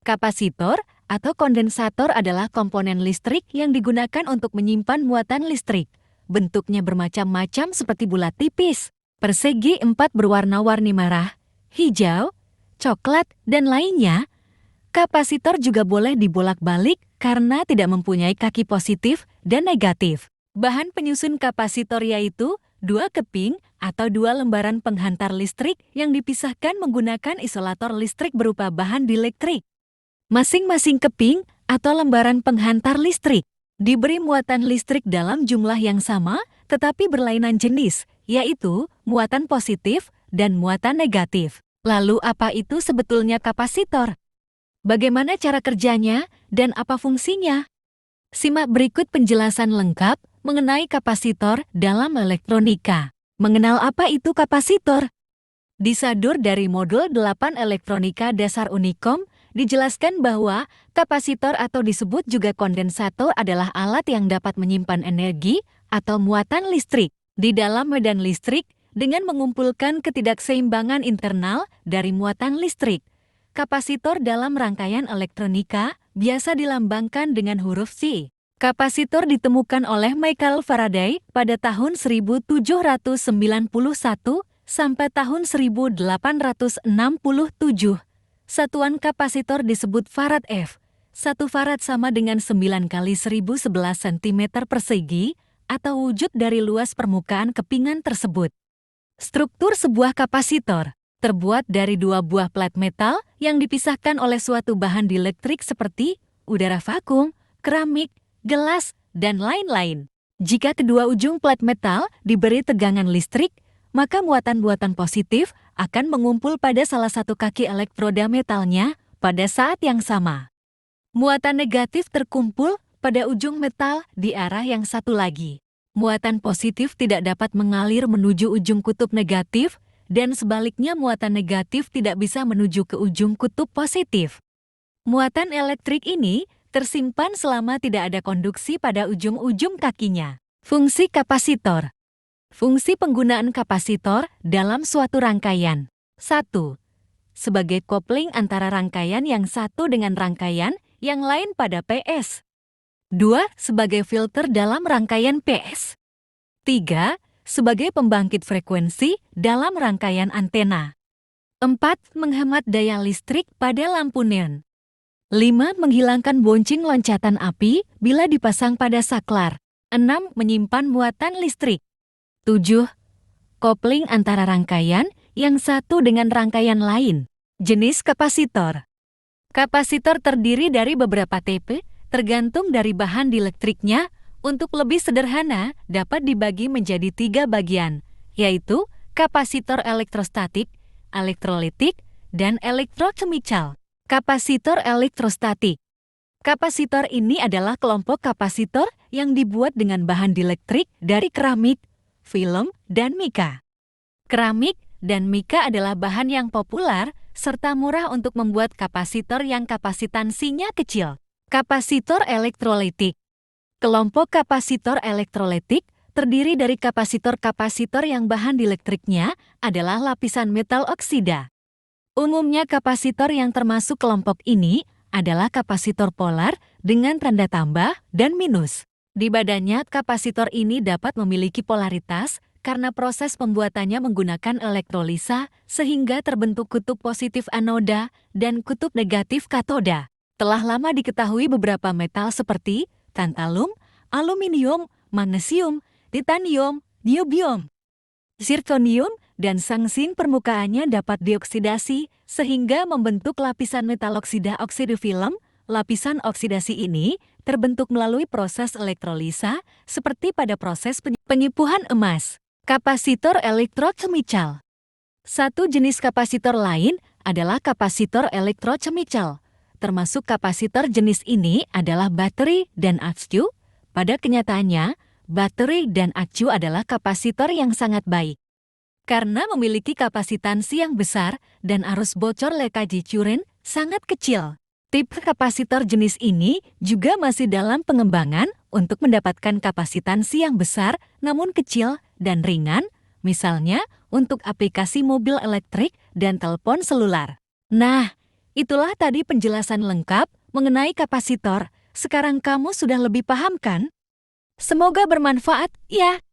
Kapasitor atau kondensator adalah komponen listrik yang digunakan untuk menyimpan muatan listrik. Bentuknya bermacam-macam seperti bulat tipis, persegi 4 berwarna-warni merah, hijau, coklat, dan lainnya. Kapasitor juga boleh dibolak-balik karena tidak mempunyai kaki positif dan negatif. Bahan penyusun kapasitor yaitu 2 keping atau 2 lembaran penghantar listrik yang dipisahkan menggunakan isolator listrik berupa bahan dielektrik. Masing-masing keping atau lembaran penghantar listrik diberi muatan listrik dalam jumlah yang sama tetapi berlainan jenis, yaitu muatan positif dan muatan negatif. Lalu apa itu sebetulnya kapasitor? Bagaimana cara kerjanya dan apa fungsinya? Simak berikut penjelasan lengkap mengenai kapasitor dalam elektronika. Mengenal apa itu kapasitor? Disadur dari modul 8 Elektronika Dasar Unicom, dijelaskan bahwa kapasitor atau disebut juga kondensator adalah alat yang dapat menyimpan energi atau muatan listrik di dalam medan listrik dengan mengumpulkan ketidakseimbangan internal dari muatan listrik. Kapasitor dalam rangkaian elektronika biasa dilambangkan dengan huruf C. Kapasitor ditemukan oleh Michael Faraday pada tahun 1791 sampai tahun 1867. Satuan kapasitor disebut farad F. 1 farad sama dengan 9 kali 1011 cm persegi atau wujud dari luas permukaan kepingan tersebut. Struktur sebuah kapasitor terbuat dari 2 buah plat metal yang dipisahkan oleh suatu bahan dielektrik seperti udara vakum, keramik, gelas, dan lain-lain. Jika kedua ujung plat metal diberi tegangan listrik, maka muatan-muatan positif akan mengumpul pada salah satu kaki elektroda metalnya pada saat yang sama. Muatan negatif terkumpul pada ujung metal di arah yang satu lagi. Muatan positif tidak dapat mengalir menuju ujung kutub negatif, dan sebaliknya muatan negatif tidak bisa menuju ke ujung kutub positif. Muatan elektrik ini tersimpan selama tidak ada konduksi pada ujung-ujung kakinya. Fungsi kapasitor. Fungsi penggunaan kapasitor dalam suatu rangkaian. 1. Sebagai kopling antara rangkaian yang satu dengan rangkaian yang lain pada PS. 2. Sebagai filter dalam rangkaian PS. 3. Sebagai pembangkit frekuensi dalam rangkaian antena. 4. Menghemat daya listrik pada lampu neon. 5. Menghilangkan bonceng loncatan api bila dipasang pada saklar. 6. Menyimpan muatan listrik. 7. Kopling antara rangkaian yang satu dengan rangkaian lain. Jenis kapasitor. Kapasitor terdiri dari beberapa tipe, tergantung dari bahan dielektriknya. Untuk lebih sederhana, dapat dibagi menjadi 3 bagian, yaitu kapasitor elektrostatik, elektrolitik, dan elektrokemikal. Kapasitor elektrostatik. Kapasitor ini adalah kelompok kapasitor yang dibuat dengan bahan dielektrik dari keramik, film, dan mika. Keramik dan mika adalah bahan yang populer serta murah untuk membuat kapasitor yang kapasitansinya kecil. Kapasitor elektrolitik. Kelompok kapasitor elektrolitik terdiri dari kapasitor-kapasitor yang bahan dielektriknya adalah lapisan metal oksida. Umumnya kapasitor yang termasuk kelompok ini adalah kapasitor polar dengan tanda tambah dan minus. Di badannya, kapasitor ini dapat memiliki polaritas karena proses pembuatannya menggunakan elektrolisa sehingga terbentuk kutub positif anoda dan kutub negatif katoda. Telah lama diketahui beberapa metal seperti tantalum, aluminium, magnesium, titanium, niobium, zirconium, dan sangsin permukaannya dapat dioksidasi sehingga membentuk lapisan metal oksida oksidofilm. Lapisan oksidasi ini terbentuk melalui proses elektrolisa seperti pada proses penyipuhan emas. Kapasitor elektrokemikal. Satu jenis kapasitor lain adalah kapasitor elektrokemikal. Termasuk kapasitor jenis ini adalah baterai dan acu. Pada kenyataannya, baterai dan acu adalah kapasitor yang sangat baik. Karena memiliki kapasitansi yang besar dan arus bocor leakage current sangat kecil. Tipe kapasitor jenis ini juga masih dalam pengembangan untuk mendapatkan kapasitansi yang besar namun kecil dan ringan, misalnya untuk aplikasi mobil elektrik dan telepon selular. Nah, Itulah tadi penjelasan lengkap mengenai kapasitor. Sekarang kamu sudah lebih paham kan? Semoga bermanfaat, ya.